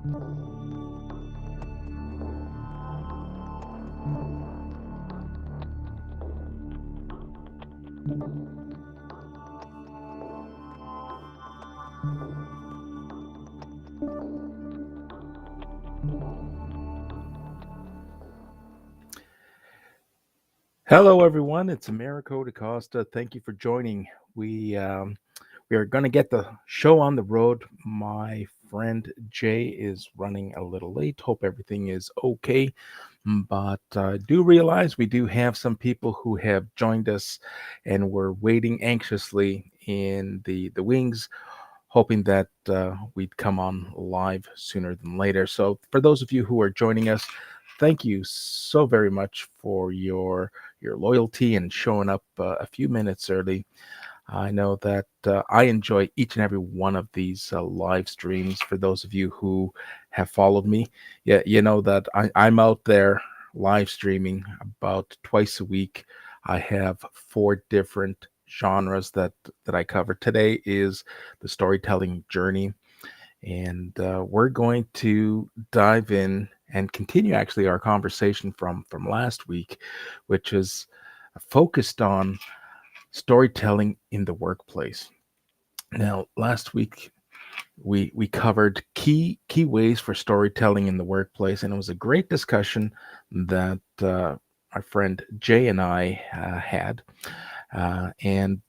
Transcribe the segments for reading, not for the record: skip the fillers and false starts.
Hello, everyone. It's Americo and Costa. Thank you for joining. We are going to get the show on the road. My friend Jay is running a little late. Hope everything is okay. But do realize we do have some people who have joined us, and we're waiting anxiously in the wings, hoping that we'd come on live sooner than later. So, for those of you who are joining us, thank you so very much for your loyalty and showing up a few minutes early. I know that I enjoy each and every one of these live streams. For those of you who have followed me, yeah, you know that I'm out there live streaming about twice a week. I have four different genres that I cover. Today is the storytelling journey, and we're going to dive in and continue actually our conversation from last week, which is focused on storytelling in the workplace. Now, last week we covered key ways for storytelling in the workplace, and it was a great discussion that our friend Jay and I had, and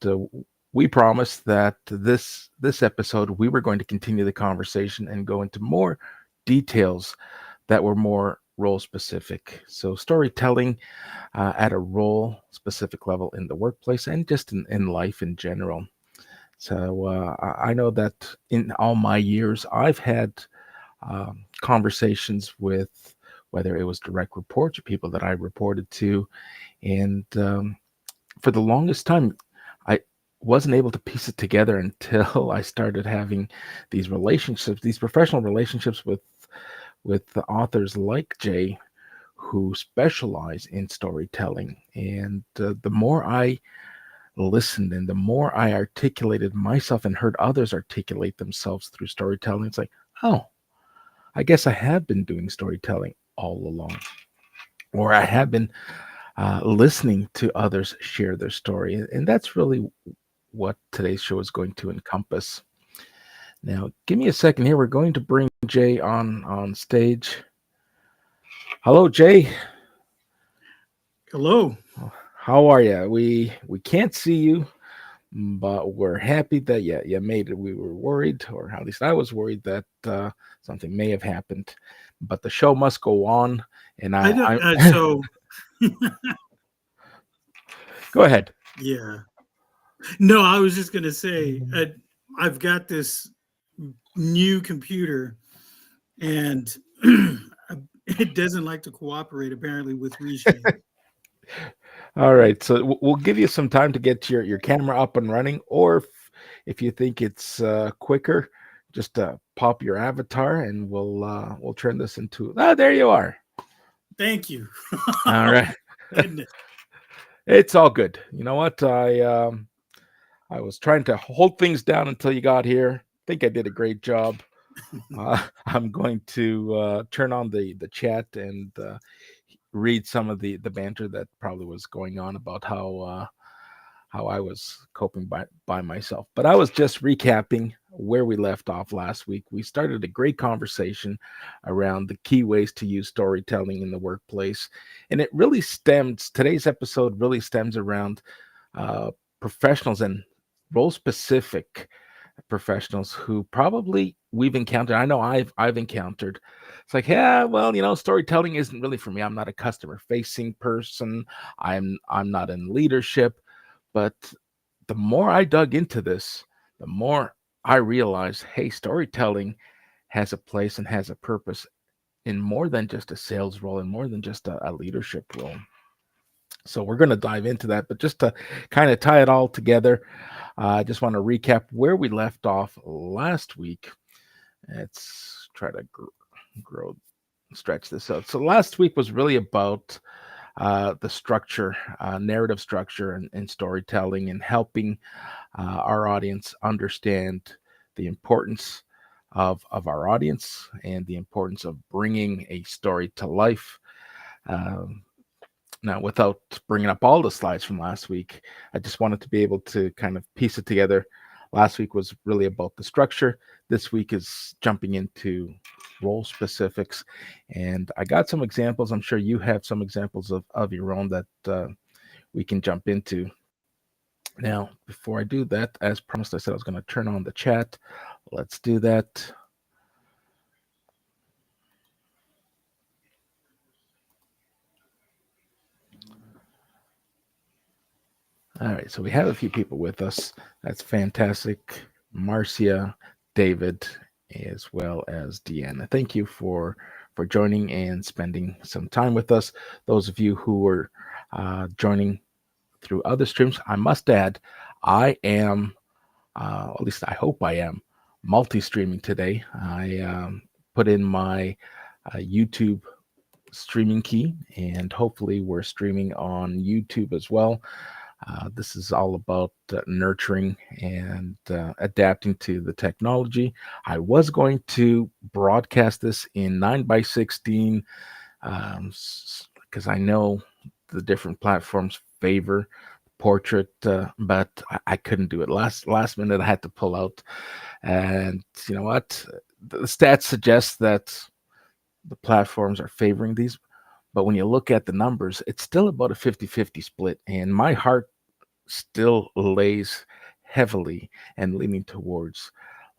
we promised that this episode we were going to continue the conversation and go into more details that were more role specific. So storytelling at a role specific level in the workplace and just in life in general. So I know that in all my years, I've had conversations with whether it was direct reports or people that I reported to. And for the longest time, I wasn't able to piece it together until I started having these relationships, these professional relationships with the authors like Jay who specialize in storytelling. And the more I listened and the more I articulated myself and heard others articulate themselves through storytelling, it's like, oh, I guess I have been doing storytelling all along, or I have been listening to others share their story. And that's really what today's show is going to encompass. Now, give me a second here. We're going to bring Jay on stage. Hello, Jay. Hello. How are you? We can't see you, but we're happy that you made it. We were worried, or at least I was worried that something may have happened, but the show must go on. And I don't. I So go ahead. yeah. No, I was just gonna say I've got this new computer, and it doesn't like to cooperate apparently with reshare. All right, so we'll give you some time to get your camera up and running, or if you think it's quicker, just pop your avatar, and we'll turn this into. Ah, there you are. Thank you. All Oh right, my goodness. it's all good. You know what? I was trying to hold things down until you got here. Think I did a great job. I'm going to turn on the chat and read some of the banter that probably was going on about how I was coping by myself. But I was just recapping where we left off last week. We started a great conversation around the key ways to use storytelling in the workplace, and it really stems. Today's episode really stems around professionals and role specific professionals who probably we've encountered. I know I've encountered. It's like, yeah, well, storytelling isn't really for me. I'm not a customer facing person. I'm not in leadership. But the more I dug into this, the more I realized, hey, storytelling has a place and has a purpose in more than just a sales role and more than just a leadership role. So we're going to dive into that, but just to kind of tie it all together, I just want to recap where we left off last week. Let's try to grow, stretch this out. So last week was really about the structure, narrative structure, and storytelling, and helping our audience understand the importance of our audience and the importance of bringing a story to life. Um, Now, without bringing up all the slides from last week, I just wanted to be able to kind of piece it together. Last week was really about the structure. This week is jumping into role specifics. And I got some examples. I'm sure you have some examples of your own that we can jump into. Now, before I do that, as promised, I said I was going to turn on the chat. Let's do that. All right, so we have a few people with us. That's fantastic. Marcia, David, as well as Deanna. Thank you for joining and spending some time with us. Those of you who were joining through other streams, I must add, I am, at least I hope I am, multi-streaming today. I put in my YouTube streaming key, and hopefully we're streaming on YouTube as well. This is all about nurturing and adapting to the technology. I was going to broadcast this in 9 by 16 because I know the different platforms favor portrait, but I couldn't do it. Last minute, I had to pull out. And you know what? The stats suggest that the platforms are favoring these. But when you look at the numbers, it's still about a 50-50 split. And my heart still lays heavily and leaning towards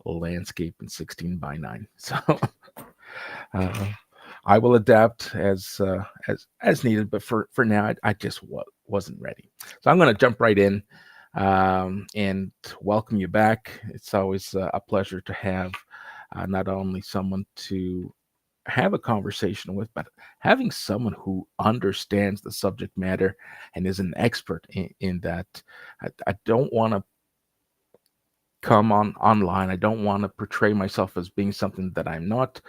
landscape in 16 by 9. So uh, I will adapt as needed, but for now, I just wasn't ready. So I'm going to jump right in and welcome you back. It's always a pleasure to have not only someone to have a conversation with, but having someone who understands the subject matter and is an expert in that. I don't want to come on online. I don't want to portray myself as being something that I'm not.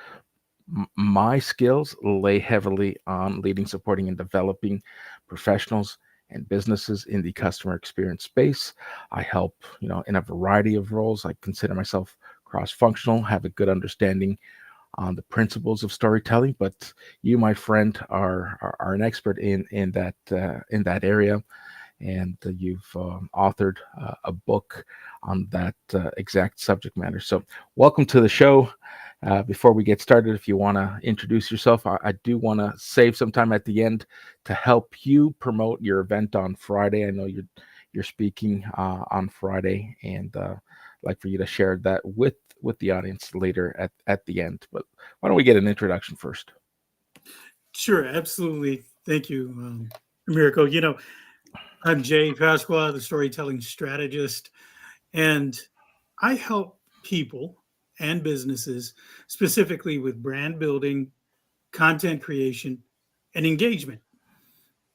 My skills lay heavily on leading, supporting, and developing professionals and businesses in the customer experience space. I help, in a variety of roles. I consider myself cross-functional, have a good understanding on the principles of storytelling, but you, my friend, are an expert in that area, and you've authored a book on that exact subject matter. So, welcome to the show. Before we get started, if you want to introduce yourself, I do want to save some time at the end to help you promote your event on Friday. I know you're speaking on Friday, and like for you to share that with the audience later at the end. But why don't we get an introduction first? Sure, absolutely. Thank you, Americo. I'm Jay Pascua, the storytelling strategist, and I help people and businesses specifically with brand building, content creation, and engagement.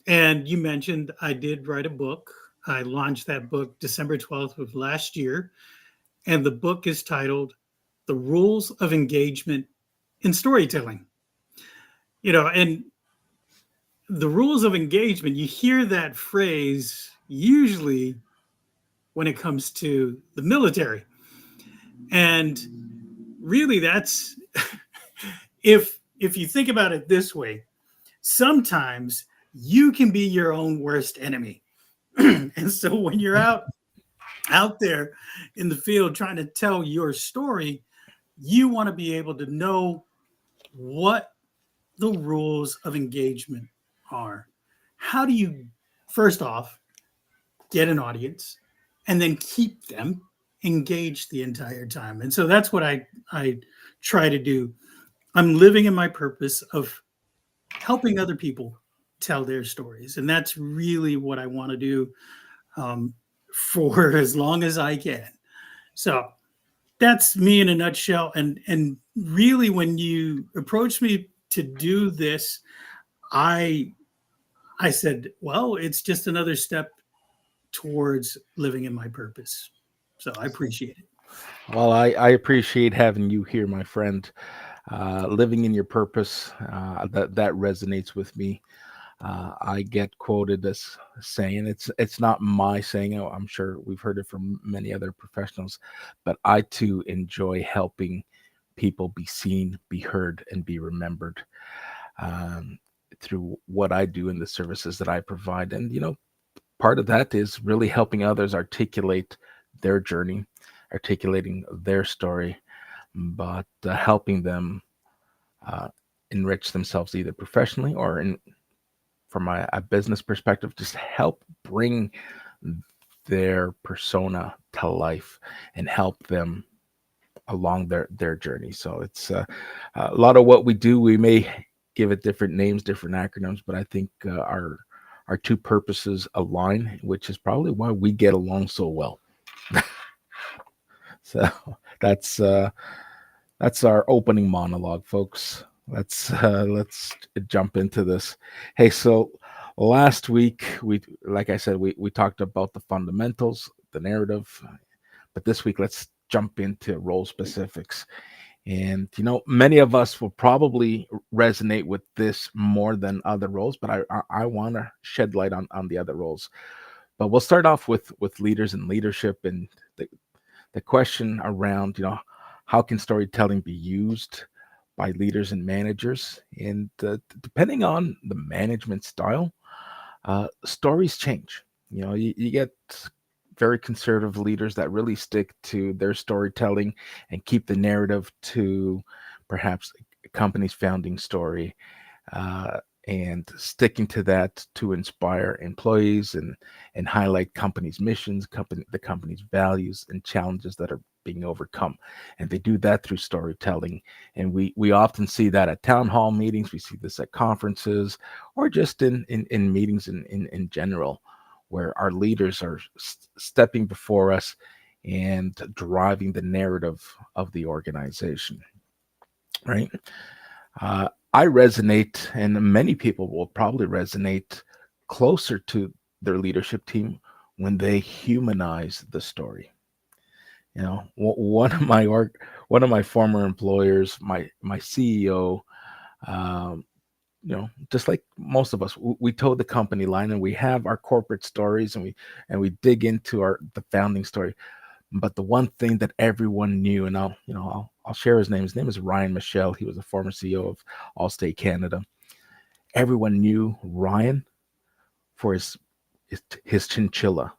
And you mentioned I did write a book. I launched that book December 12th of last year, and the book is titled The Rules of Engagement in Storytelling. And the rules of engagement, you hear that phrase usually when it comes to the military. And really that's if you think about it this way, sometimes you can be your own worst enemy. And so when you're out there in the field trying to tell your story, you want to be able to know what the rules of engagement are. How do you, first off, get an audience and then keep them engaged the entire time? And so that's what I try to do. I'm living in my purpose of helping other people tell their stories. And that's really what I want to do for as long as I can. So that's me in a nutshell. And really, when you approached me to do this, I I said, well, it's just another step towards living in my purpose. So I appreciate it. Well, I appreciate having you here, my friend. Living in your purpose, that resonates with me. I get quoted as saying it's not my saying. I'm sure we've heard it from many other professionals, but I too enjoy helping people be seen, be heard, and be remembered um, through what I do and the services that I provide. And, part of that is really helping others articulate their journey, articulating their story, but helping them uh, enrich themselves either professionally or from a business perspective, just help bring their persona to life and help them along their journey. So it's a lot of what we do. We may give it different names, different acronyms, but I think our two purposes align, which is probably why we get along so well. So that's uh, that's our opening monologue, folks. Let's jump into this. Hey, so last week like I said, we talked about the fundamentals, the narrative, but this week let's jump into role specifics. And many of us will probably resonate with this more than other roles, but I want to shed light on the other roles. But we'll start off with leaders and leadership, and the question around how can storytelling be used by leaders and managers, and depending on the management style, stories change. You get very conservative leaders that really stick to their storytelling and keep the narrative to perhaps a company's founding story, uh, and sticking to that to inspire employees and highlight company's missions, the company's values and challenges that are being overcome. And they do that through storytelling. And we often see that at town hall meetings. We see this at conferences or just in meetings in general, where our leaders are stepping before us and driving the narrative of the organization, right? I resonate, and many people will probably resonate closer to their leadership team when they humanize the story. One of my former employers, my CEO, um, just like most of us, we toe the company line, and we have our corporate stories, and we dig into the founding story. But the one thing that everyone knew, and I'll share his name. His name is Ryan Michelle. He was a former CEO of Allstate Canada. Everyone knew Ryan for his chinchilla.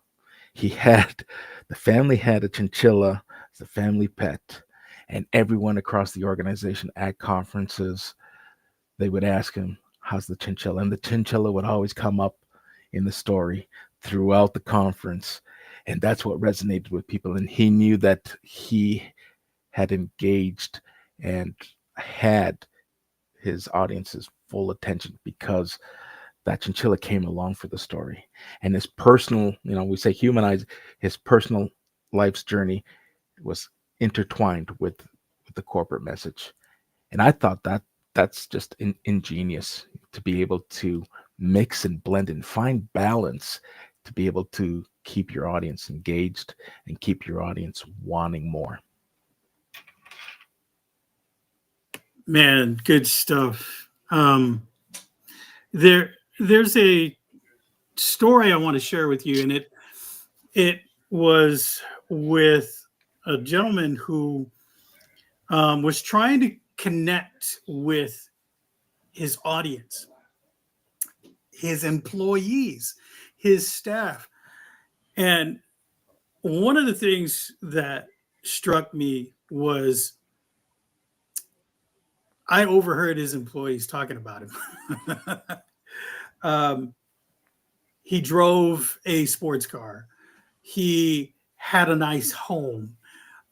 He had the family had a chinchilla as a family pet, and everyone across the organization at conferences, they would ask him, "How's the chinchilla?" And the chinchilla would always come up in the story throughout the conference, and that's what resonated with people. And he knew that he had engaged and had his audience's full attention because that chinchilla came along for the story. And his personal, we say humanize, his personal life's journey was intertwined with the corporate message. And I thought that's just ingenious to be able to mix and blend and find balance, to be able to keep your audience engaged and keep your audience wanting more. Man, good stuff. There's a story I want to share with you, and it was with a gentleman who was trying to connect with his audience, his employees, his staff. And one of the things that struck me was I overheard his employees talking about him. um, he drove a sports car. He had a nice home,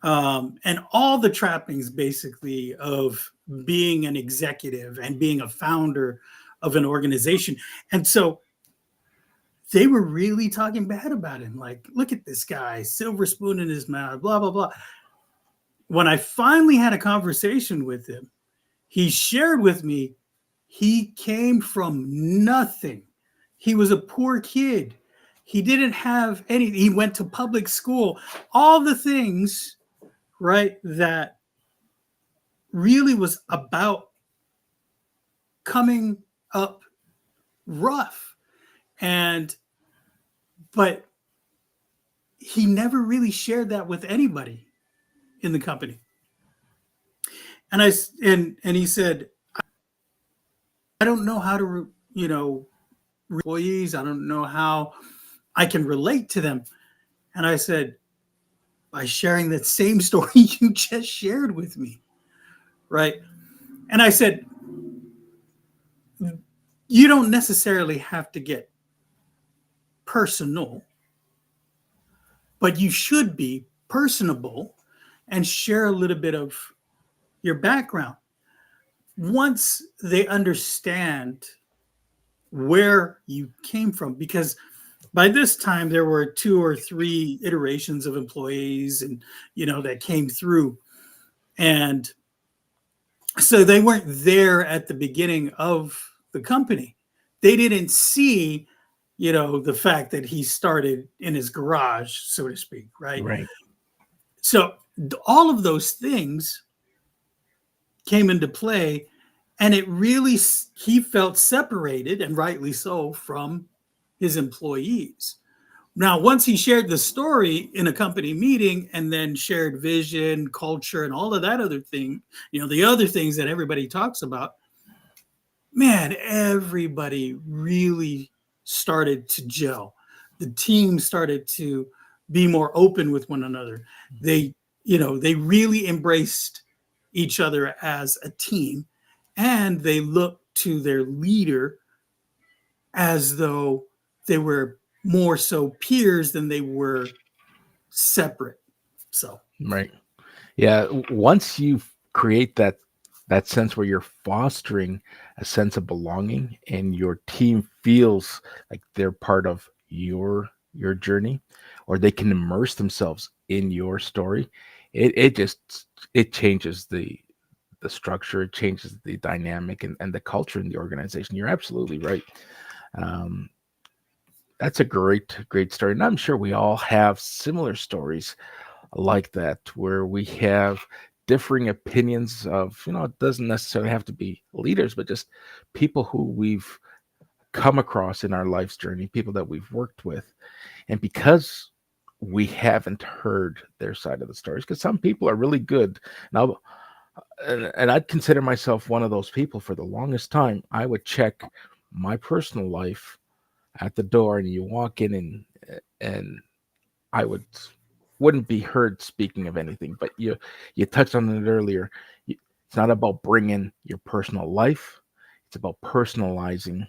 and all the trappings basically of being an executive and being a founder of an organization. And so they were really talking bad about him. Like, look at this guy, silver spoon in his mouth, blah, blah, blah. When I finally had a conversation with him, he shared with me he came from nothing. He was a poor kid. He didn't have any, he went to public school, all the things, right, that really was about coming up rough. And, but he never really shared that with anybody in the company. And he said, I don't know how to, employees. I don't know how I can relate to them. And I said, by sharing that same story you just shared with me, right? And I said, you don't necessarily have to get personal, but you should be personable and share a little bit of your background. Once they understand where you came from, because by this time there were two or three iterations of employees and that came through, and so they weren't there at the beginning of the company. They didn't see the fact that he started in his garage, so to speak, right? Right. So all of those things came into play, and it really, he felt separated, and rightly so, from his employees. Now, once he shared the story in a company meeting and then shared vision, culture, and all of that other thing, the other things that everybody talks about, man, everybody really started to gel. The team started to be more open with one another. They really embraced each other as a team, and they looked to their leader as though they were more so peers than they were separate. So, Right. Yeah. Once you create that sense where you're fostering a sense of belonging and your team feels like they're part of your journey, or they can immerse themselves in your story, it just it changes the structure, it changes the dynamic and the culture in the organization. You're absolutely right. Um, that's a great story, and I'm sure we all have similar stories like that where we have differing opinions of, it doesn't necessarily have to be leaders, but just people who we've come across in our life's journey, people that we've worked with. And because we haven't heard their side of the stories, because some people are really good. Now, and I'd consider myself one of those people. For the longest time, I would check my personal life at the door, and you walk in, and I wouldn't be heard speaking of anything. But you touched on it earlier. It's not about bringing your personal life. It's about personalizing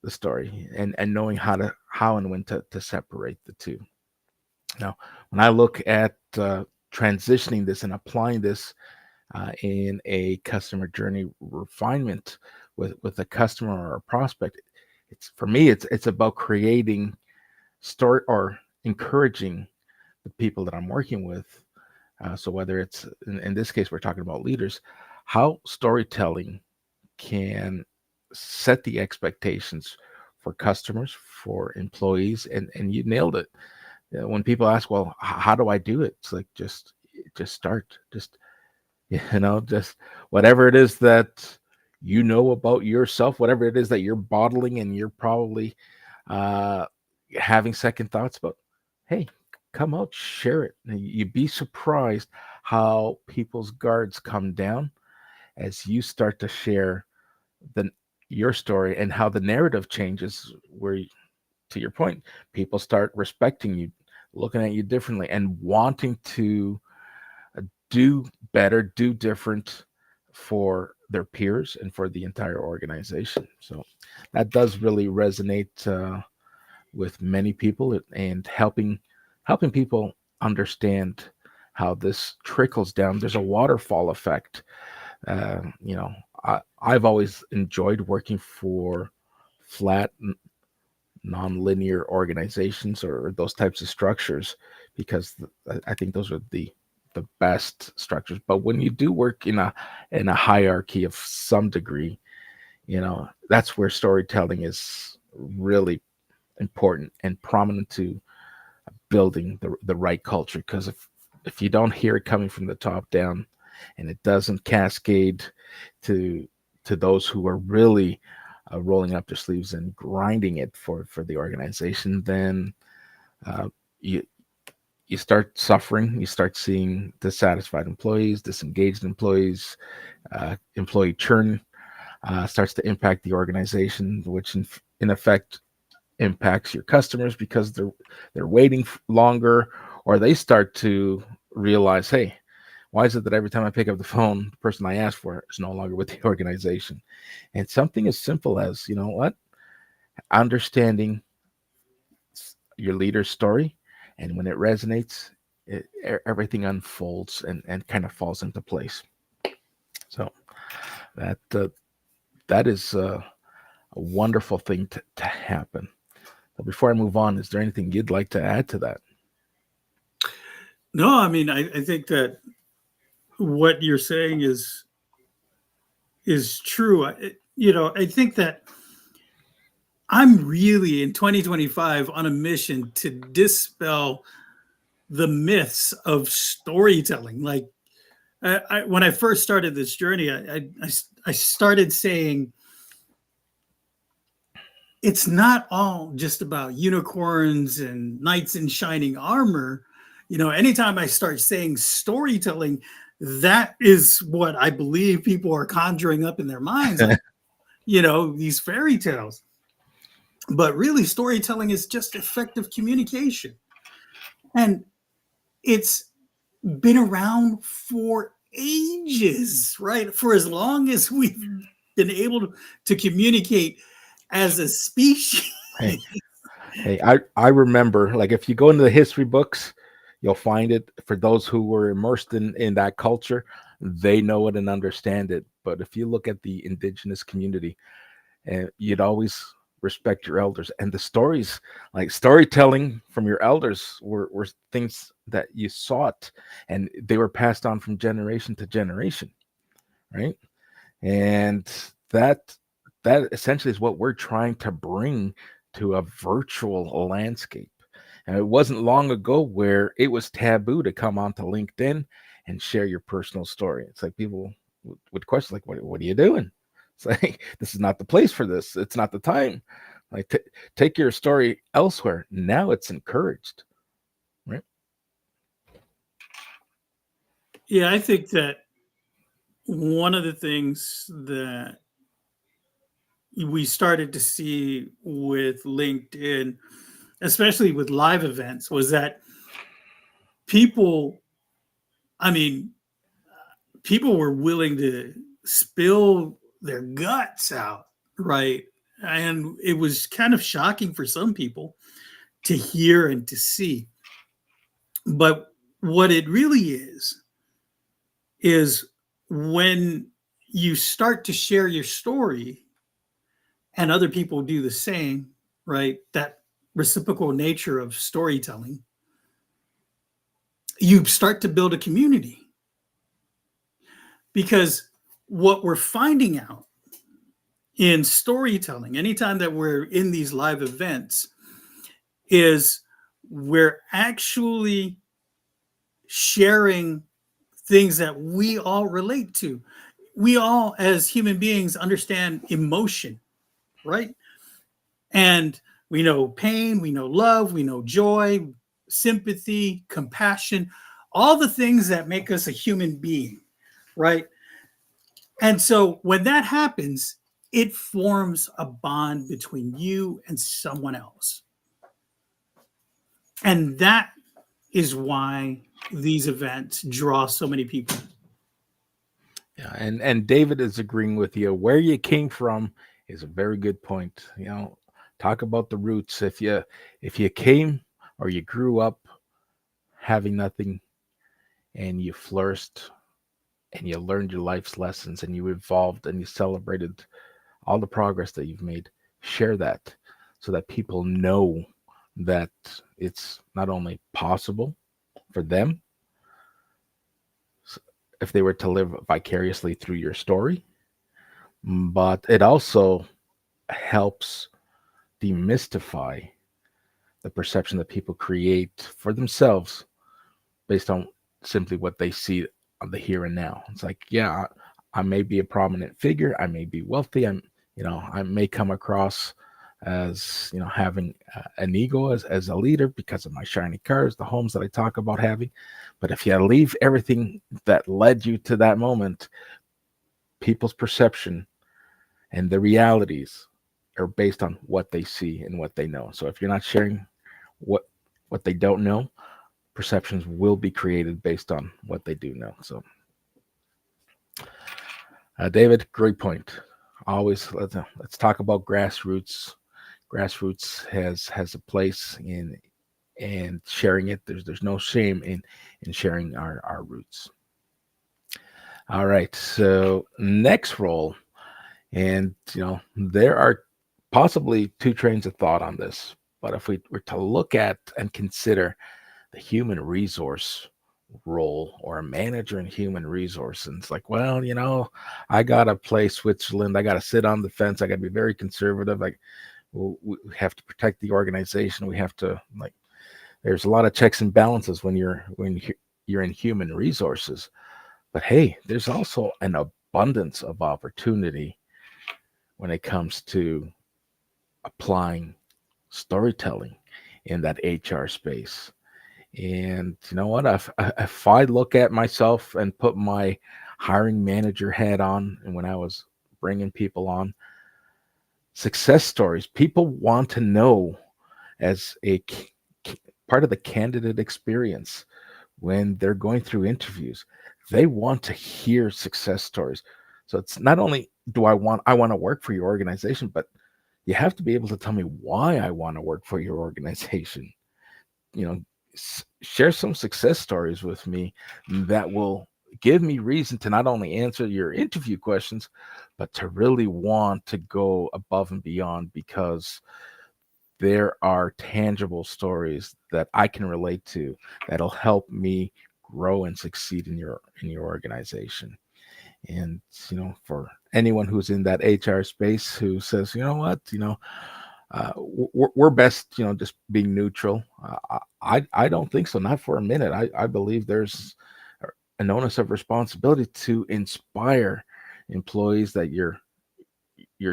the story and knowing how and when to separate the two. Now, when I look at transitioning this and applying this in a customer journey refinement with a customer or a prospect, it's for me it's about creating story or encouraging the people that I'm working with. So whether it's in this case, we're talking about leaders, how storytelling can set the expectations for customers, for employees, and you nailed it. When people ask, well, how do I do it? It's like just start, just just whatever it is that about yourself, whatever it is that you're bottling and you're probably uh, having second thoughts about. Hey, come out, share it. And you'd be surprised how people's guards come down as you start to share the your story and how the narrative changes. Where, to your point, people start respecting you, looking at you differently, and wanting to do better, do different for their peers and for the entire organization. So that does really resonate with many people, and helping people understand how this trickles down. There's a waterfall effect. Uh, you know, I've always enjoyed working for flat, non-linear organizations or those types of structures, because I think those are the best structures. But when you do work in a hierarchy of some degree, that's where storytelling is really important and prominent to building the right culture. Because if you don't hear it coming from the top down, and it doesn't cascade to those who are really rolling up their sleeves and grinding it for the organization, then uh, you you start suffering. You start seeing dissatisfied employees, disengaged employees, employee churn starts to impact the organization, which in effect impacts your customers because they're waiting longer, or they start to realize, hey, why is it that every time I pick up the phone, the person I asked for is no longer with the organization? And something as simple as, you know what, understanding your leader's story, and when it resonates, everything unfolds and kind of falls into place. So that that is a wonderful thing to happen. So before I move on, is there anything you'd like to add to that? No, I mean, I think that what you're saying is true. I think that I'm really in 2025 on a mission to dispel the myths of storytelling. Like when I first started this journey, I started saying it's not all just about unicorns and knights in shining armor. Anytime I start saying storytelling, that is what I believe people are conjuring up in their minds, like, these fairy tales. But really, storytelling is just effective communication. And it's been around for ages, right? For as long as we've been able to communicate as a species. Hey, hey, I remember, like, if you go into the history books, you'll find it. For those who were immersed in that culture, they know it and understand it. But if you look at the indigenous community, and you'd always respect your elders, and the stories, like storytelling from your elders, were things that you sought, and they were passed on from generation to generation, right? And that that essentially is what we're trying to bring to a virtual landscape. And it wasn't long ago where it was taboo to come onto LinkedIn and share your personal story. It's like people would question, like, what are you doing? It's like, this is not the place for this. It's not the time. Like, take your story elsewhere. Now it's encouraged, right? Yeah, I think that one of the things that we started to see with LinkedIn, especially with live events, was that people, I mean, people were willing to spill their guts out, right? And it was kind of shocking for some people to hear and to see. But what it really is when you start to share your story and other people do the same, right? That reciprocal nature of storytelling, you start to build a community. Because what we're finding out in storytelling, anytime that we're in these live events, is we're actually sharing things that we all relate to. We all, as human beings, understand emotion, right? And we know pain, we know love, we know joy, sympathy, compassion, all the things that make us a human being, right? And so when that happens, it forms a bond between you and someone else. And that is why these events draw so many people. Yeah, and David is agreeing with you. Where you came from is a very good point. Talk about the roots. If you came or you grew up having nothing, and you flourished and you learned your life's lessons and you evolved and you celebrated all the progress that you've made, share that so that people know that it's not only possible for them if they were to live vicariously through your story, but it also helps demystify the perception that people create for themselves based on simply what they see on the here and now. It's like, yeah, I may be a prominent figure, I may be wealthy, I may come across as having an ego as a leader because of my shiny cars, the homes that I talk about having. But if you leave everything that led you to that moment, people's perception and the realities are based on what they see and what they know. So if you're not sharing what what they don't know, perceptions will be created based on what they do know. So, David, great point. Always let's talk about grassroots. Grassroots has a place in and sharing it. There's no shame in sharing our roots. All right. So next role, and there are possibly two trains of thought on this. But if we were to look at and consider the human resource role or a manager in human resource, and it's like, well, I gotta play Switzerland. I gotta sit on the fence. I gotta be very conservative. Like, we have to protect the organization. We have to like. There's a lot of checks and balances when you're in human resources. But hey, there's also an abundance of opportunity when it comes to applying storytelling in that HR space. And you know what? If I look at myself and put my hiring manager hat on, and when I was bringing people on, success stories, people want to know as part of the candidate experience when they're going through interviews. They want to hear success stories. So it's not only do I want to work for your organization, but you have to be able to tell me why I want to work for your organization. You know, share some success stories with me that will give me reason to not only answer your interview questions, but to really want to go above and beyond because there are tangible stories that I can relate to that'll help me grow and succeed in your organization. And for anyone who's in that HR space who says, you know what, we're best, just being neutral. I don't think so, not for a minute. I believe there's an onus of responsibility to inspire employees that you're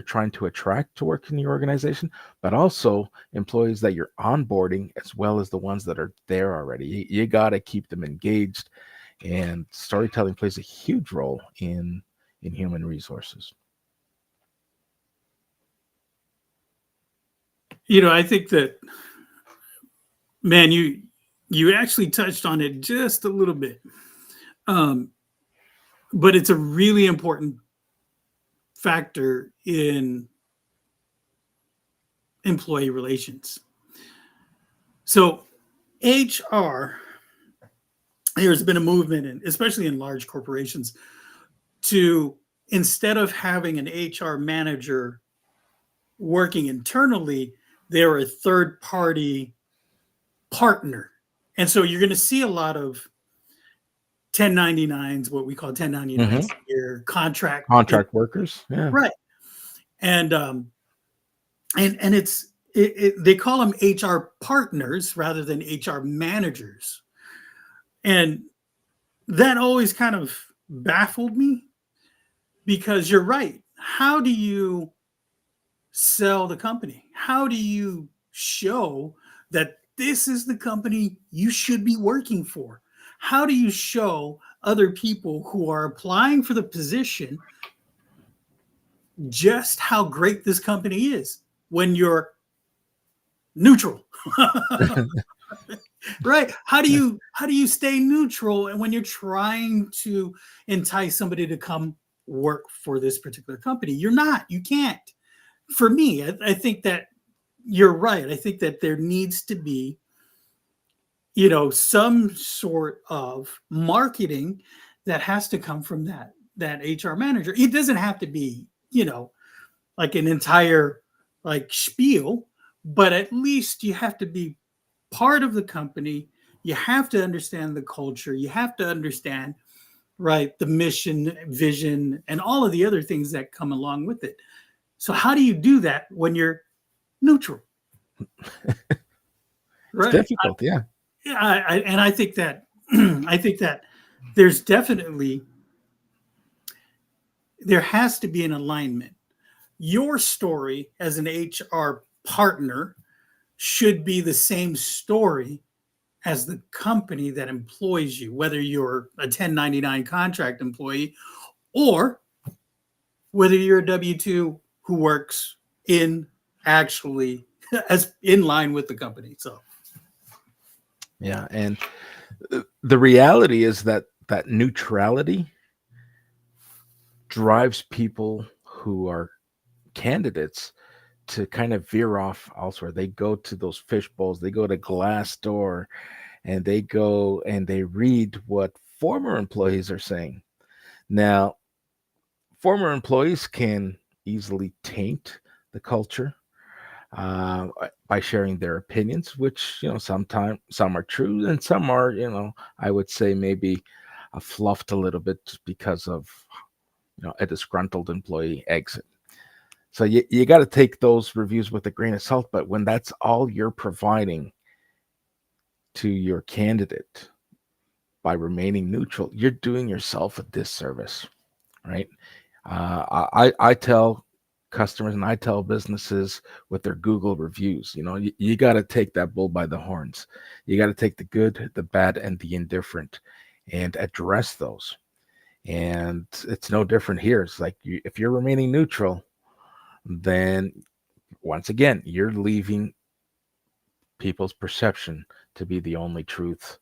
trying to attract to work in your organization, but also employees that you're onboarding as well as the ones that are there already. You got to keep them engaged, and storytelling plays a huge role in human resources. I think that, man, you actually touched on it just a little bit, um, but it's a really important factor in employee relations. So HR, there's been a movement, especially in large corporations, to instead of having an HR manager working internally, they're a third party partner. And so you're going to see a lot of 1099s, what we call 1099s Hmm. here, contract, Contract workers, yeah. right. And they call them HR partners rather than HR managers. And that always kind of baffled me because you're right. How do you sell the company? How do you show that this is the company you should be working for? How do you show other people who are applying for the position just how great this company is when you're neutral? Right? How do you stay neutral and when you're trying to entice somebody to come work for this particular company? You can't. For me, I think that you're right. I think that there needs to be, some sort of marketing that has to come from that HR manager. It doesn't have to be, like an entire like spiel, but at least you have to be part of the company. You have to understand the culture. You have to understand, right, the mission, vision, and all of the other things that come along with it. So how do you do that when you're neutral? It's Right. difficult, yeah. Yeah, and I think that I think that there's definitely there has to be an alignment. Your story as an HR partner should be the same story as the company that employs you, whether you're a 1099 contract employee or whether you're a W 2 who works in actually as in line with the company. So, Yeah, and the reality is that that neutrality drives people who are candidates to kind of veer off elsewhere. They go to those fish bowls, they go to Glassdoor, and they go and they read what former employees are saying. Now, former employees can easily taint the culture by sharing their opinions, which sometimes some are true and some are I would say maybe fluffed a little bit because of a disgruntled employee exit. So you got to take those reviews with a grain of salt. But when that's all you're providing to your candidate by remaining neutral, you're doing yourself a disservice, right? I tell customers and I tell businesses with their Google reviews, you got to take that bull by the horns. You got to take the good, the bad, and the indifferent and address those. And it's no different here. It's like if you're remaining neutral, then once again, you're leaving people's perception to be the only truth.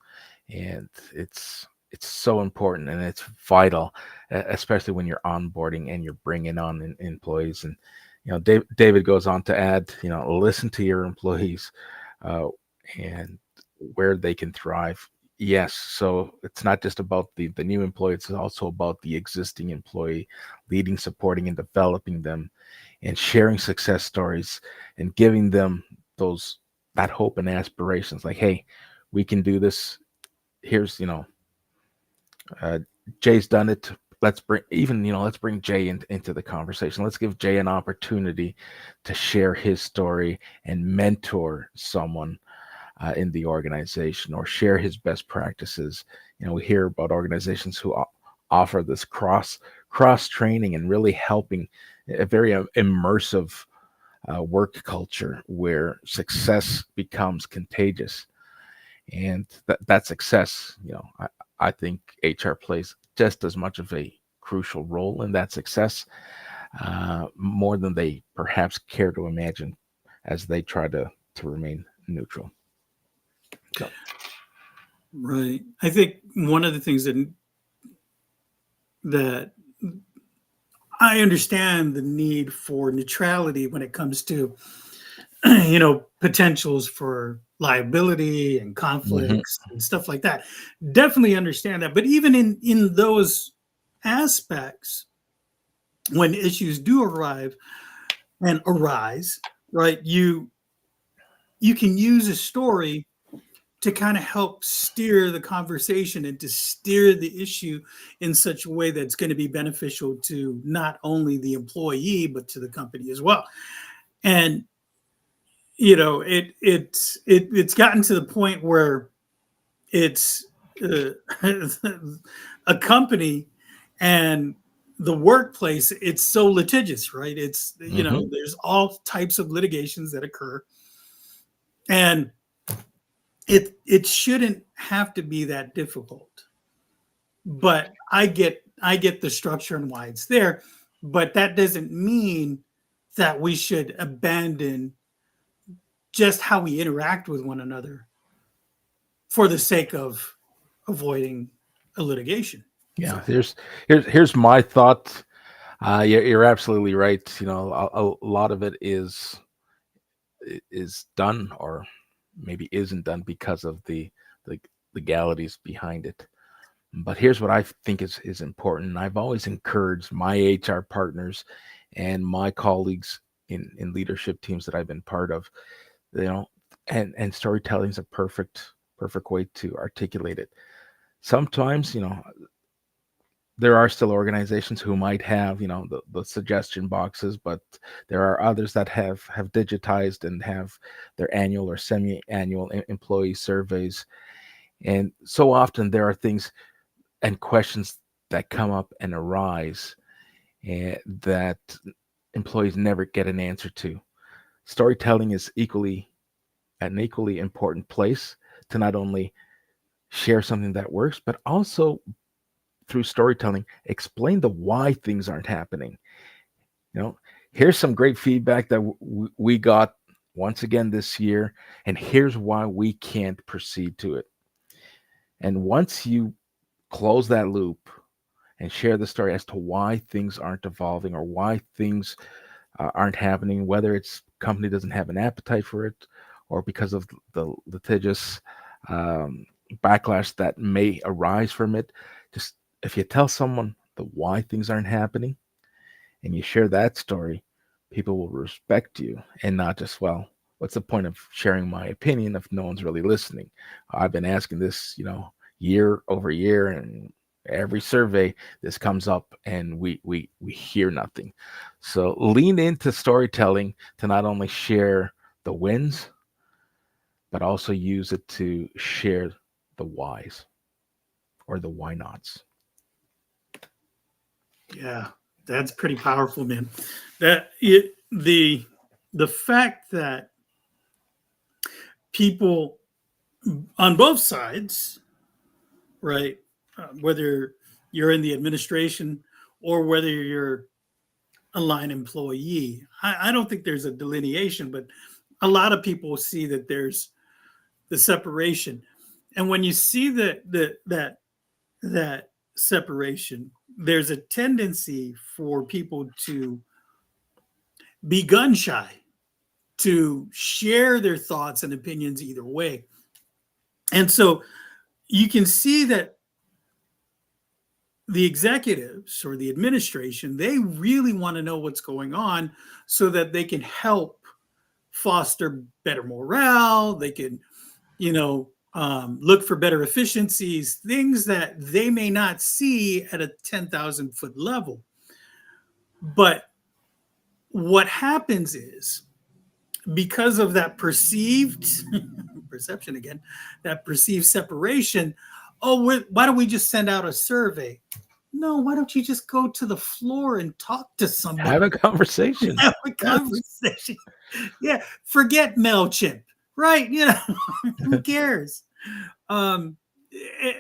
And it's so important and it's vital, especially when you're onboarding and you're bringing on employees. And David goes on to add, listen to your employees uh, and where they can thrive. Yes, so it's not just about the new employee; it's also about the existing employee, leading, supporting, and developing them, and sharing success stories and giving them those that hope and aspirations. Like, hey, we can do this. Here's uh, Jay's done it. Let's bring Jay into the conversation. Let's give Jay an opportunity to share his story and mentor someone in the organization or share his best practices. We hear about organizations who offer this cross training and really helping a very immersive work culture where success becomes contagious. And that success, I think HR plays just as much of a crucial role in that success, more than they perhaps care to imagine as they try to remain neutral. So, right. I think one of the things that I understand the need for neutrality when it comes to potentials for liability and mhm, conflicts and stuff like that. Definitely understand that. But even in those aspects, when issues do arrive and arise, right, you can use a story to kind of help steer the conversation and to steer the issue in such a way that's going to be beneficial to not only the employee but to the company as well. And it's gotten to the point where it's uh, a company and the workplace, it's so litigious, right? It's mhm. there's all types of litigations that occur, and it shouldn't have to be that difficult. But I get the structure and why it's there, but that doesn't mean that we should abandon just how we interact with one another for the sake of avoiding a litigation. Yeah, So, here's my thought. You're absolutely right. A lot of it is done or maybe isn't done because of the legalities behind it. But here's what I think is important. I've always encouraged my HR partners and my colleagues in leadership teams that I've been part of, you know, and storytelling is a perfect way to articulate it. Sometimes, there are still organizations who might have, the suggestion boxes, but there are others that have digitized and have their annual or semi-annual employee surveys. And so often there are things and questions that come up and arise that employees never get an answer to. storytelling is equally an equally important place to not only share something that works, but also through storytelling, explain the why things aren't happening. You know, here's some great feedback that we got once again this year, and here's why we can't proceed to it. And once you close that loop and share the story as to why things aren't evolving or why things aren't happening, whether it's company doesn't have an appetite for it or because of the litigious um, backlash that may arise from it, just if you tell someone the why things aren't happening and you share that story, people will respect you and not just, well, what's the point of sharing my opinion if no one's really listening? I've been asking this, year over year, and every survey this comes up and we hear nothing. So lean into storytelling to not only share the wins, but also use it to share the whys or the why nots. Yeah, that's pretty powerful, man. That it the fact that people on both sides, right, whether you're in the administration or whether you're a line employee, I don't think there's a delineation, but a lot of people see that there's the separation, and when you see that separation, there's a tendency for people to be gun shy, to share their thoughts and opinions either way. And so you can see that the executives or the administration, they really want to know what's going on so that they can help foster better morale. They can, look for better efficiencies, things that they may not see at a 10,000-foot level. But what happens is, because of that perceived perception again, that perceived separation, why don't we just send out a survey? No, why don't you just go to the floor and talk to Have somebody? a conversation. Have a Yes. conversation. Yeah, forget MailChimp, right? Who cares? Um,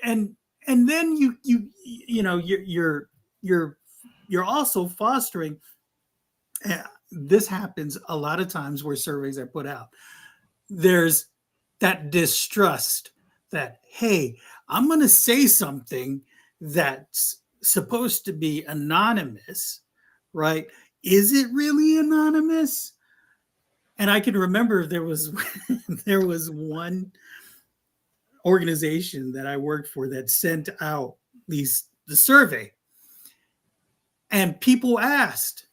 and and then you're you're also fostering. This happens a lot of times where surveys are put out. There's that distrust that, hey, I'm going to say something that's supposed to be anonymous, right? Is it really anonymous? And I can remember there was there was one organization that I worked for that sent out the survey, and people asked,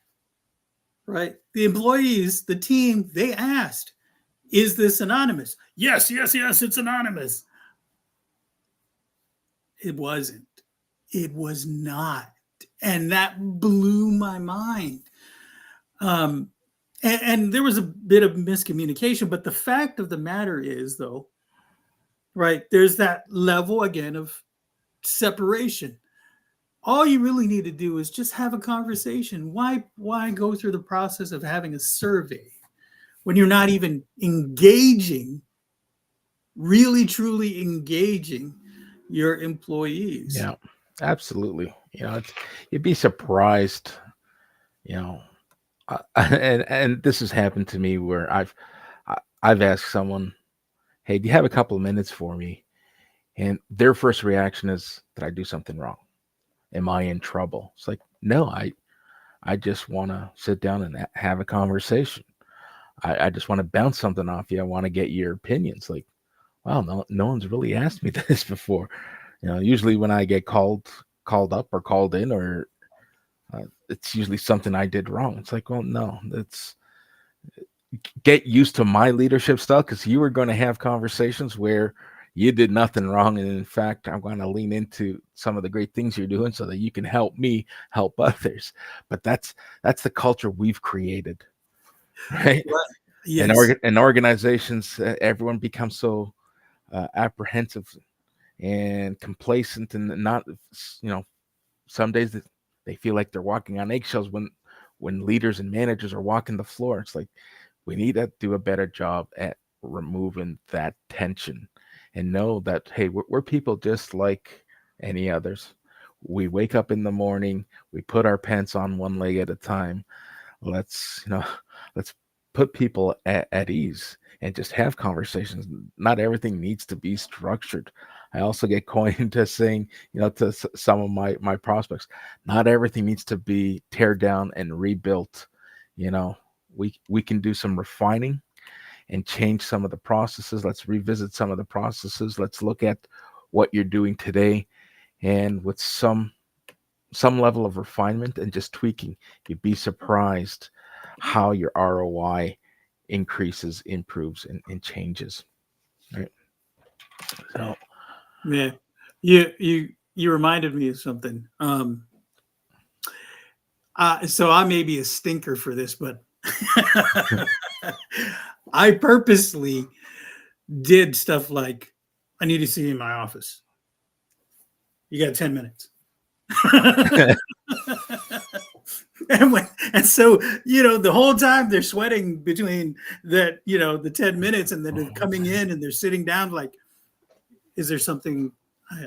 right? The employees, the team, they asked, is this anonymous? Yes, yes, yes, it's anonymous. It wasn't. It was not. And that blew my mind. Um, and there was a bit of miscommunication, but the fact of the matter is, though, right, there's that level again of separation. All you really need to do is just have a conversation. Why go through the process of having a survey when you're not even engaging, really truly engaging your employees? Yeah, absolutely. You'd be surprised, you know, and this has happened to me where I've asked someone, "Hey, do you have a couple of minutes for me?" And their first reaction is, "Did I do something wrong? Am I in trouble?" It's like, no, I just want to sit down and have a conversation. I just want to bounce something off you. I want to get your opinions. Like, wow, no one's really asked me this before. Usually when I get called up or called in, or it's usually something I did wrong. It's like, well, no, that's get used to my leadership style, because you were going to have conversations where you did nothing wrong, and in fact, I'm going to lean into some of the great things you're doing so that you can help me help others. But that's the culture we've created, right? Right. And Yes. organizations, everyone becomes so apprehensive and complacent, and not, you know, some days they feel like they're walking on eggshells when leaders and managers are walking the floor. It's like, We need to do a better job at removing that tension and know that, hey, we're people just like any others. We wake up in the morning, we put our pants on one leg at a time. Let's, let's put people at ease and just have conversations. Not everything needs to be structured. I also get coined into saying, to some of my prospects, not everything needs to be tear down and rebuilt. You know, we can do some refining and change some of the processes. Let's revisit some of the processes. Let's look at what you're doing today, and with some level of refinement and just tweaking, you'd be surprised how your ROI increases, improves, and changes. Right. So Yeah, you reminded me of something. So I may be a stinker for this, but I purposely did stuff like, I need to see you in my office. You got 10 minutes. And so, the whole time they're sweating between that, the 10 minutes, and then they're coming in and they're sitting down like, is there something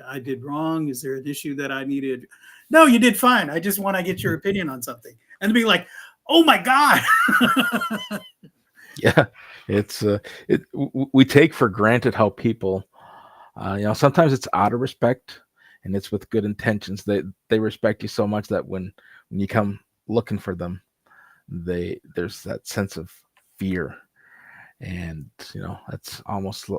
I did wrong? Is there an issue that I needed? No, you did fine. I just want to get your opinion on something. And be like, oh my God. yeah, it's we take for granted how people, sometimes it's out of respect and it's with good intentions. They respect you so much that when you come looking for them, there's that sense of fear, and that's almost,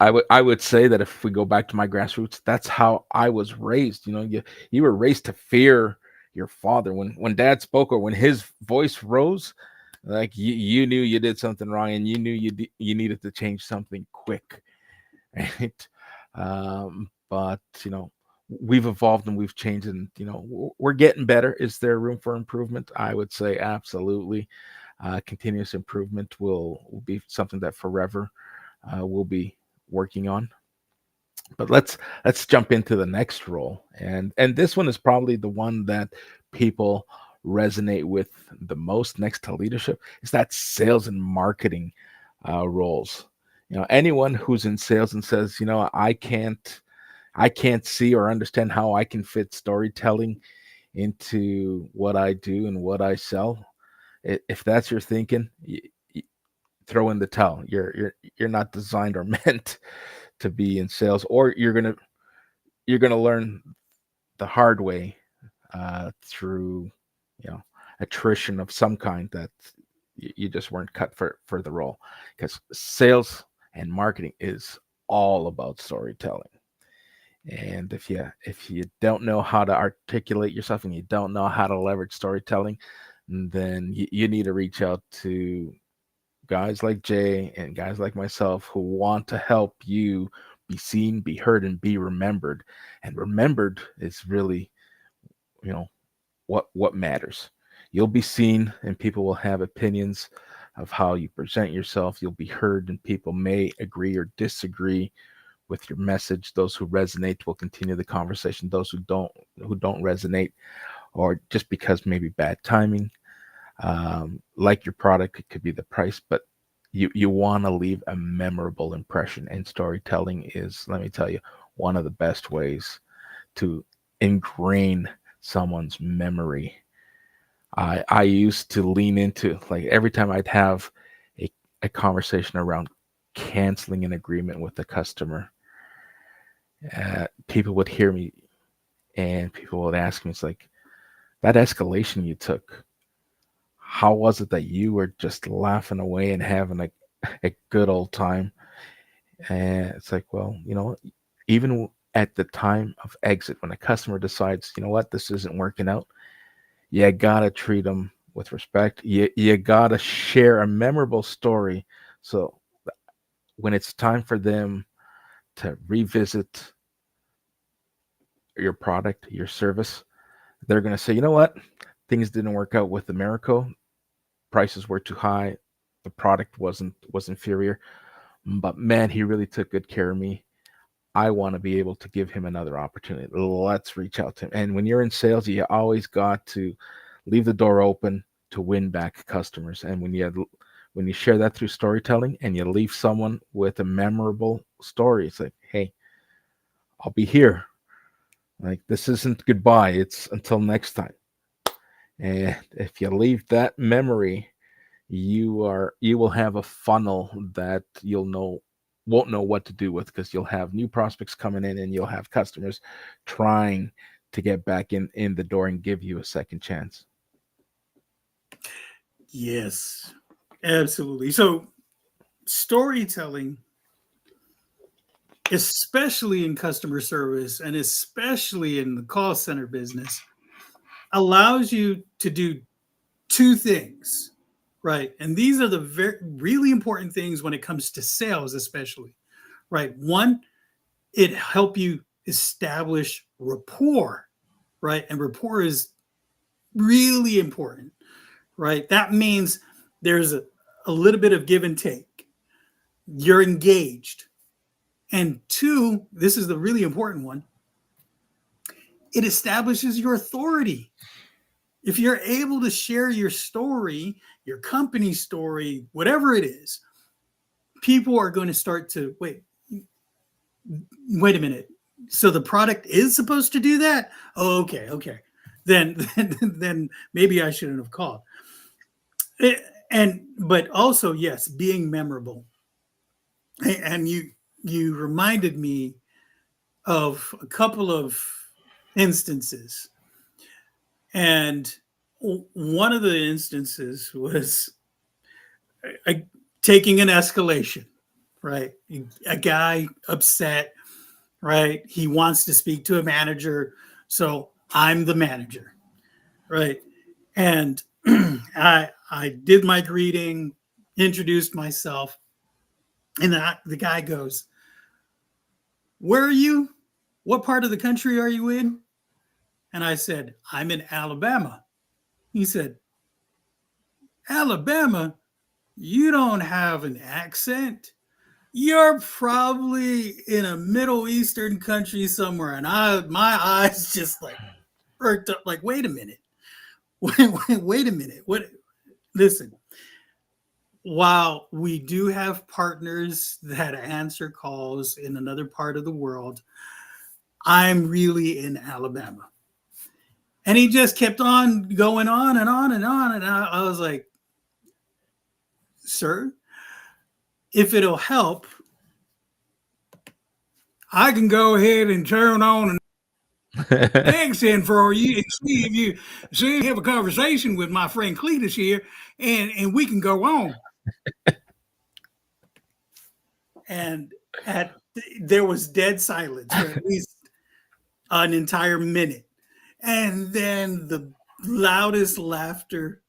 I would say that if we go back to my grassroots, that's how I was raised. You were raised to fear your father. When dad spoke, or when his voice rose, like you knew you did something wrong, and you knew you needed to change something quick, right? But we've evolved and we've changed, and we're getting better. Is there room for improvement? I would say absolutely. Continuous improvement will be something that forever we'll be working on. But let's jump into the next role, and this one is probably the one that people resonate with the most, next to leadership, is that sales and marketing roles. Anyone who's in sales and says, I can't see or understand how I can fit storytelling into what I do and what I sell. If that's your thinking, throw in the towel. You're not designed or meant to be in sales, or you're gonna learn the hard way through attrition of some kind, that you just weren't cut for the role, because sales and marketing is all about storytelling. And if you don't know how to articulate yourself and you don't know how to leverage storytelling, then you need to reach out to guys like Jay and guys like myself who want to help you be seen, be heard, and be remembered. And remembered is really, you know, what matters. You'll be seen, and people will have opinions of how you present yourself. You'll be heard, and people may agree or disagree with your message. Those who resonate will continue the conversation. Those who don't resonate, or just because maybe bad timing, like your product, it could be the price, but you want to leave a memorable impression, and storytelling is, let me tell you, one of the best ways to ingrain someone's memory. I used to lean into, like, every time I'd have a conversation around canceling an agreement with a customer, people would hear me and people would ask me, it's like, that escalation you took, how was it that you were just laughing away and having a good old time? And it's like, well, even at the time of exit, when a customer decides, what, this isn't working out, you gotta treat them with respect. You gotta share a memorable story. So when it's time for them to revisit your product, your service, they're gonna say, what, things didn't work out with Americo. Prices were too high. The product was inferior. But man, he really took good care of me. I want to be able to give him another opportunity. Let's reach out to him. And when you're in sales, you always got to leave the door open to win back customers. And when you share that through storytelling and you leave someone with a memorable story, it's like, hey, I'll be here. Like, this isn't goodbye, it's until next time. And if you leave that memory, you will have a funnel that you'll know won't know what to do with, because you'll have new prospects coming in and you'll have customers trying to get back in the door and give you a second chance. Yes, absolutely. So storytelling, especially in customer service and especially in the call center business, allows you to do two things, right? And these are the really important things when it comes to sales, especially, right? One, it help you establish rapport, right? And rapport is really important, right? That means there's a little bit of give and take. You're engaged. And two, this is the really important one, it establishes your authority. If you're able to share your story, your company story, whatever it is, people are going to start to wait a minute. So the product is supposed to do that? Oh, okay. Then maybe I shouldn't have called. But also, yes, being memorable. And you reminded me of a couple of instances. And one of the instances was uh, taking an escalation, right? A guy upset, right? He wants to speak to a manager. So I'm the manager, right? And I did my greeting, introduced myself, and the guy goes, "Where are you? What part of the country are you in?" And I said, "I'm in Alabama." He said, "Alabama? You don't have an accent. You're probably in a Middle Eastern country somewhere." And my eyes just like perked up, like, wait a minute. Wait a minute. What? Listen, while we do have partners that answer calls in another part of the world, I'm really in Alabama. And he just kept on going on and on and on. And I was like, "Sir, if it'll help, I can go ahead and turn on an accent for you and see if you have a conversation with my friend Cletus here, and we can go on." And at there was dead silence for at least an entire minute, and then the loudest laughter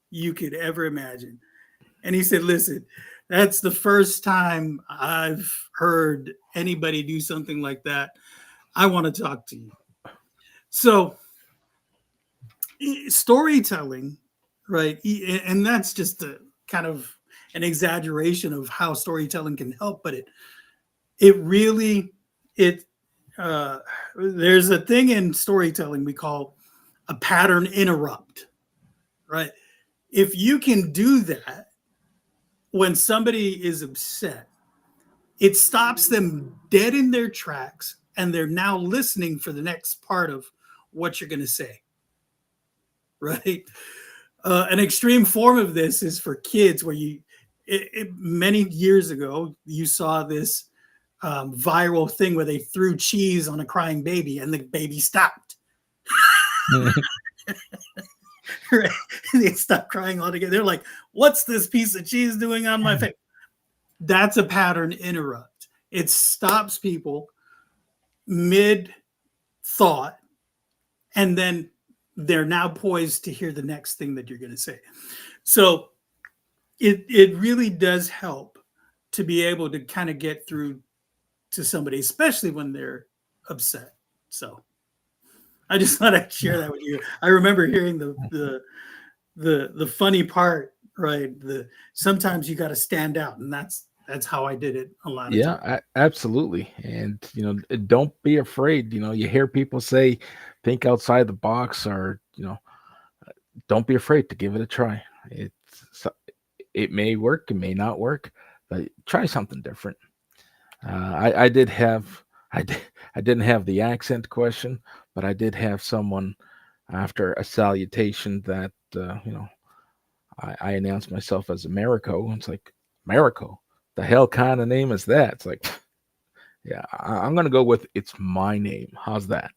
you could ever imagine. And he said, "Listen, that's the first time I've heard anybody do something like that. I want to talk to you." So storytelling, right? And that's just a kind of an exaggeration of how storytelling can help, but it really it there's a thing in storytelling we call a pattern interrupt, right? If you can do that when somebody is upset, it stops them dead in their tracks and they're now listening for the next part of what you're going to say, right? An extreme form of this is for kids, where many years ago you saw this viral thing where they threw cheese on a crying baby and the baby stopped. Right? They stopped crying altogether. They're like, "What's this piece of cheese doing on my face?" That's a pattern interrupt. It stops people mid thought, and then they're now poised to hear the next thing that you're going to say. So it really does help to be able to kind of get through to somebody, especially when they're upset. So I just thought I'd share that with you. I remember hearing the funny part, right? The Sometimes you got to stand out, and that's how I did it a lot of Yeah, times. absolutely. And don't be afraid. You hear people say, think outside the box, or don't be afraid to give it a try. It may work, it may not work, but try something different. I did have I did, I didn't have the accent question, but I did have someone after a salutation that I announced myself as Americo. It's like, Americo, the hell kind of name is that? It's like, yeah, I'm gonna go with it's my name. How's that?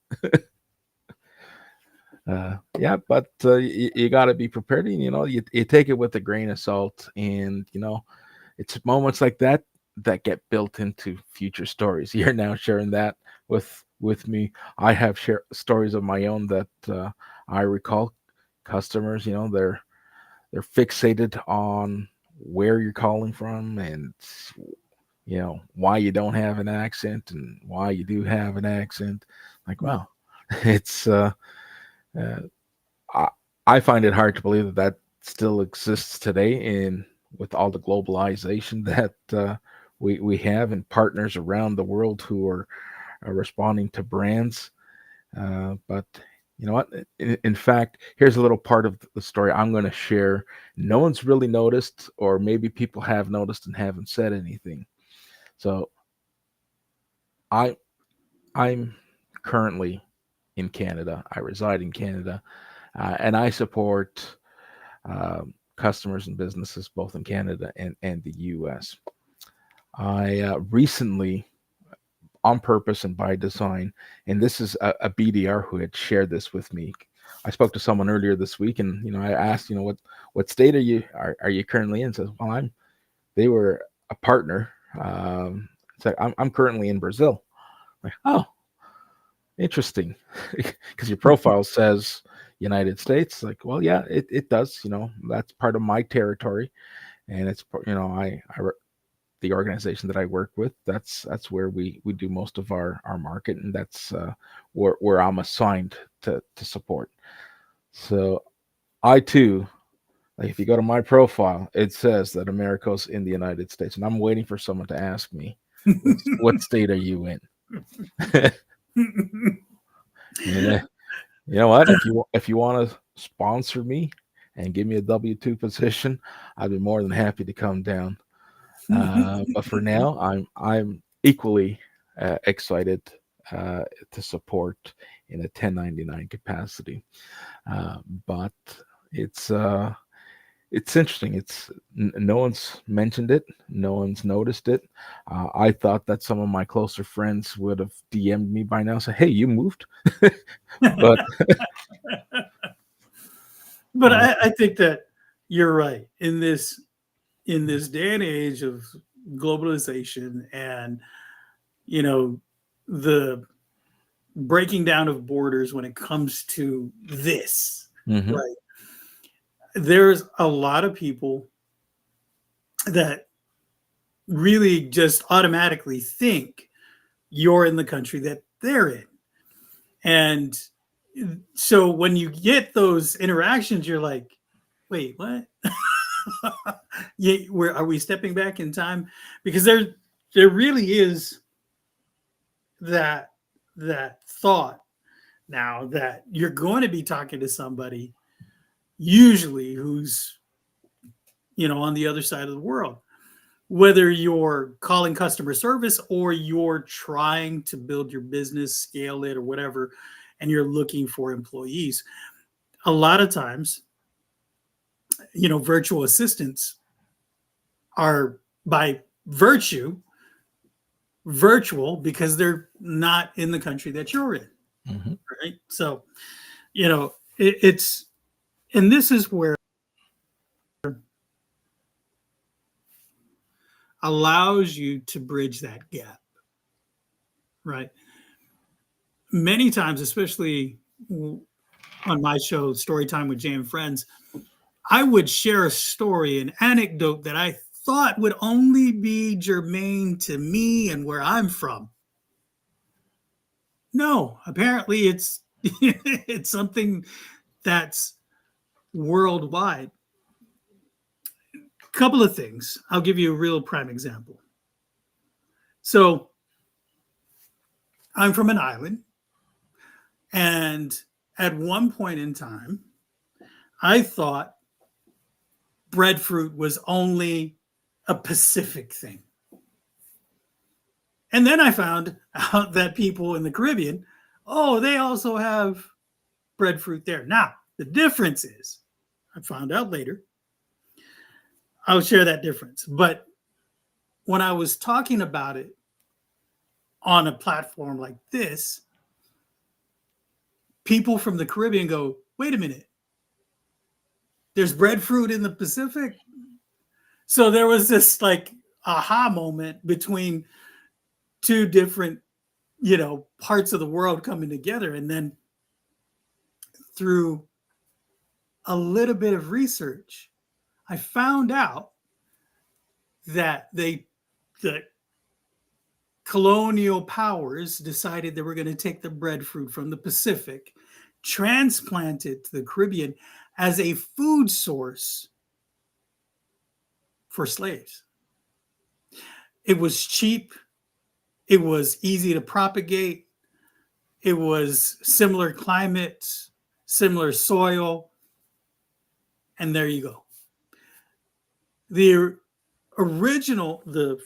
Yeah, but you got to be prepared. And, you take it with a grain of salt, and it's moments like that that get built into future stories. You're now sharing that with me. I have stories of my own that I recall. Customers, they're fixated on where you're calling from, and why you don't have an accent and why you do have an accent. Like, wow, it's uh, I, I find it hard to believe that that still exists today, in with all the globalization that we have, and partners around the world who are responding to brands. But you know what? In fact, here's a little part of the story I'm going to share. No one's really noticed, or maybe people have noticed and haven't said anything. So I I'm currently in Canada. I reside in Canada, and I support customers and businesses both in Canada and the US. I recently, on purpose and by design, and this is a BDR who had shared this with me. I spoke to someone earlier this week, and I asked, what state are you currently in? Says, well, they were a partner. It's like, I'm currently in Brazil. I'm like, oh, interesting, because your profile says United States. Like, well, yeah, it does. That's part of my territory, and it's the organization that I work with. That's where we do most of our market, and that's where I'm assigned to support. So I too, like, if you go to my profile, it says that Americo's in the United States, and I'm waiting for someone to ask me, what state are you in? And you know what? If you want to sponsor me and give me a W-2 position, I'd be more than happy to come down. But for now, I'm equally excited to support in a 1099 capacity. But it's uh, it's interesting. No one's mentioned it, no one's noticed it. I thought that some of my closer friends would have DM'd me by now, say, "Hey, you moved," but But uh, I think that you're right in this day and age of globalization and you know the breaking down of borders when it comes to this, mhm, right? There's a lot of people that really just automatically think you're in the country that they're in. And so when you get those interactions, you're like, wait, what? Yeah, where are we stepping back in time? Because there really is that thought now that you're going to be talking to somebody usually who's on the other side of the world, whether you're calling customer service or you're trying to build your business, scale it, or whatever, and you're looking for employees. A lot of times, virtual assistants are by virtue virtual because they're not in the country that you're in, mhm. right? So, it's, and this is where allows you to bridge that gap, right? Many times, especially on my show, Story Time with Jay and Friends, I would share a story, an anecdote that I thought would only be germane to me and where I'm from. No, apparently it's it's something that's worldwide. Couple of things. I'll give you a real prime example. So I'm from an island, and at one point in time, I thought breadfruit was only a Pacific thing. And then I found out that people in the Caribbean, oh, they also have breadfruit there. Now, the difference is, I found out later, I'll share that difference. But when I was talking about it on a platform like this, people from the Caribbean go, wait a minute, there's breadfruit in the Pacific? So there was this like aha moment between two different, parts of the world coming together. And then through a little bit of research, I found out that the colonial powers decided they were going to take the breadfruit from the Pacific, transplant it to the Caribbean as a food source for slaves. It was cheap. It was easy to propagate. It was similar climate, similar soil. And there you go. The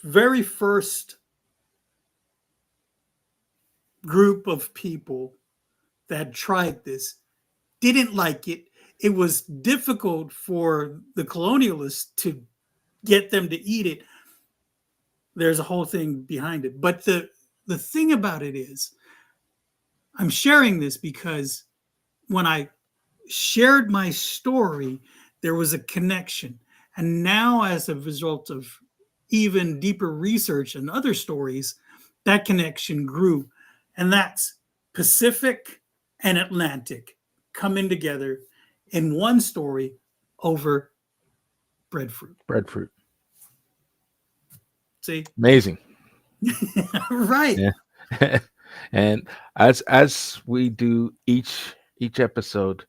very first group of people that tried this didn't like it. It was difficult for the colonialists to get them to eat it. There's a whole thing behind it. But the thing about it is, I'm sharing this because when I shared my story, there was a connection. And now, as a result of even deeper research and other stories, that connection grew. And that's Pacific and Atlantic coming together in one story over breadfruit. Breadfruit. See? Amazing. Right. Yeah. And as we do each episode,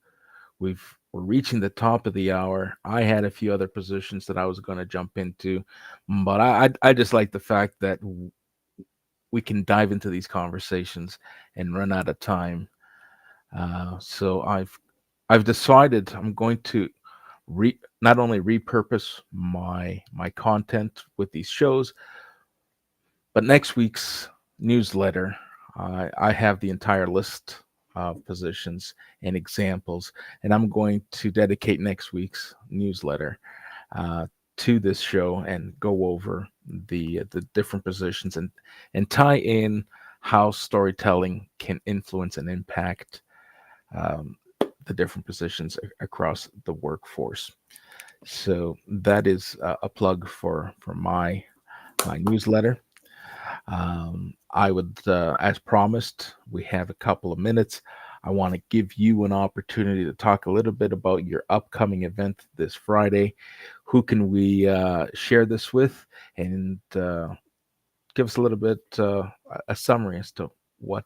we're reaching the top of the hour. I had a few other positions that I was going to jump into, but I just like the fact that we can dive into these conversations and run out of time. So I've decided I'm going to not only repurpose my content with these shows, but next week's newsletter, I have the entire list of positions and examples, and I'm going to dedicate next week's newsletter to this show and go over the different positions and tie in how storytelling can influence and impact the different positions across the workforce. So that is a plug for my newsletter. I would, as promised, we have a couple of minutes. I want to give you an opportunity to talk a little bit about your upcoming event this Friday. Who can we share this with, and give us a little bit a summary as to what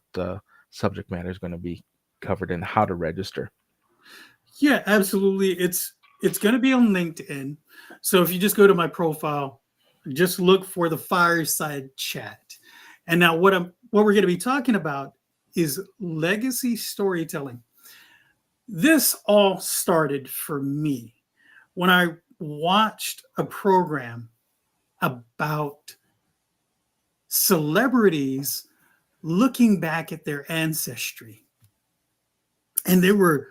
subject matter is going to be covered and how to register. Yeah, absolutely. It's going to be on LinkedIn. So if you just go to my profile, just look for the fireside chat. And now what we're going to be talking about is legacy storytelling. This all started for me when I watched a program about celebrities looking back at their ancestry. And they were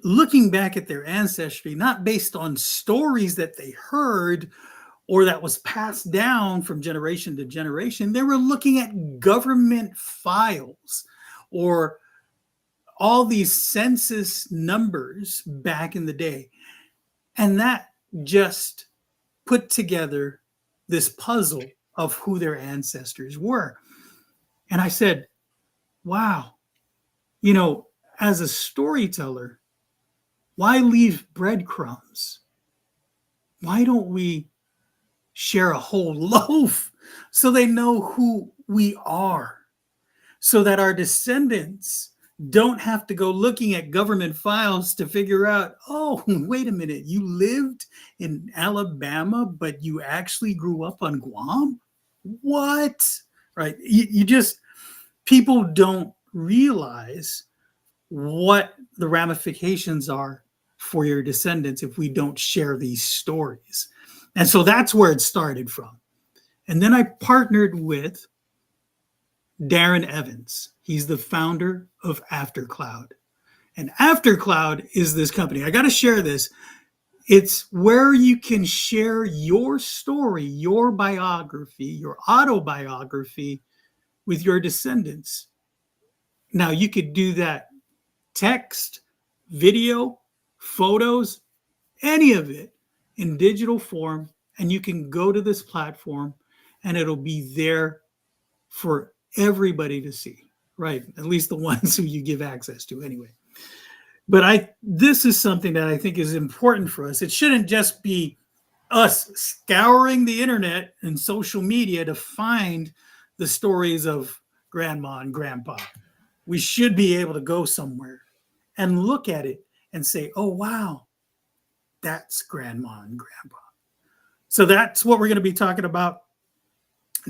looking back at their ancestry not based on stories that they heard or that was passed down from generation to generation. They were looking at government files or all these census numbers back in the day. And that just put together this puzzle of who their ancestors were. And I said, wow, as a storyteller, why leave breadcrumbs? Why don't we share a whole loaf so they know who we are, so that our descendants don't have to go looking at government files to figure out, oh, wait a minute, you lived in Alabama, but you actually grew up on Guam? What? Right? People don't realize what the ramifications are for your descendants if we don't share these stories. And so that's where it started from. And then I partnered with Darren Evans. He's the founder of AfterCloud. And AfterCloud is this company. I got to share this. It's where you can share your story, your biography, your autobiography with your descendants. Now, you could do that text, video, photos, any of it in digital form. And you can go to this platform and it'll be there for everybody to see, right? At least the ones who you give access to anyway. But this is something that I think is important for us. It shouldn't just be us scouring the internet and social media to find the stories of grandma and grandpa. We should be able to go somewhere and look at it and say, oh, wow, that's grandma and grandpa. So that's what we're going to be talking about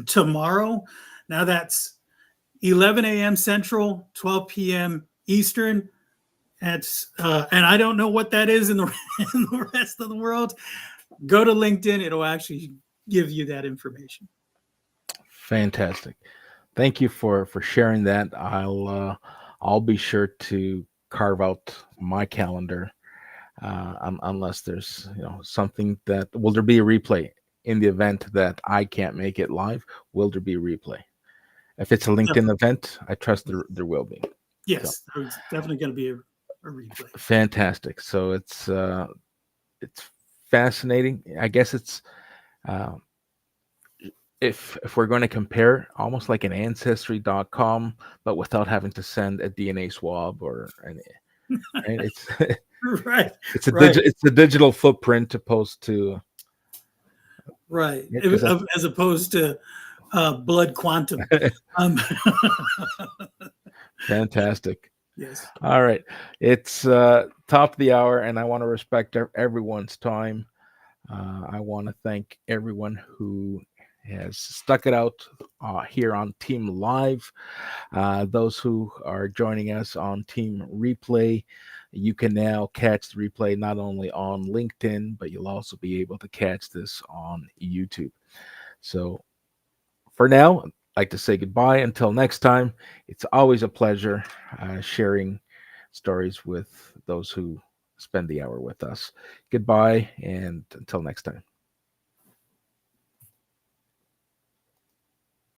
tomorrow. Now that's 11 a.m. Central, 12 p.m. Eastern. And I don't know what that is in the, in the rest of the world. Go to LinkedIn. It'll actually give you that information. Fantastic. Thank you for sharing that. I'll be sure to carve out my calendar, unless there's something that will there be a replay in the event that I can't make it live. Will there be a replay? If it's a LinkedIn event, I trust there will be. Yes, so, it's definitely going to be a replay. Fantastic. So it's fascinating. I guess it's if we're going to compare, almost like an ancestry.com, but without having to send a DNA swab or any. And it's right. It's a digital footprint opposed to right as opposed to blood quantum. Fantastic. Yes. All right. It's top of the hour, and I want to respect everyone's time. I want to thank everyone who has stuck it out here on Team Live. Those who are joining us on Team Replay, you can now catch the replay not only on LinkedIn, but you'll also be able to catch this on YouTube. So for now, I'd like to say goodbye until next time. It's always a pleasure sharing stories with those who spend the hour with us. Goodbye, and until next time.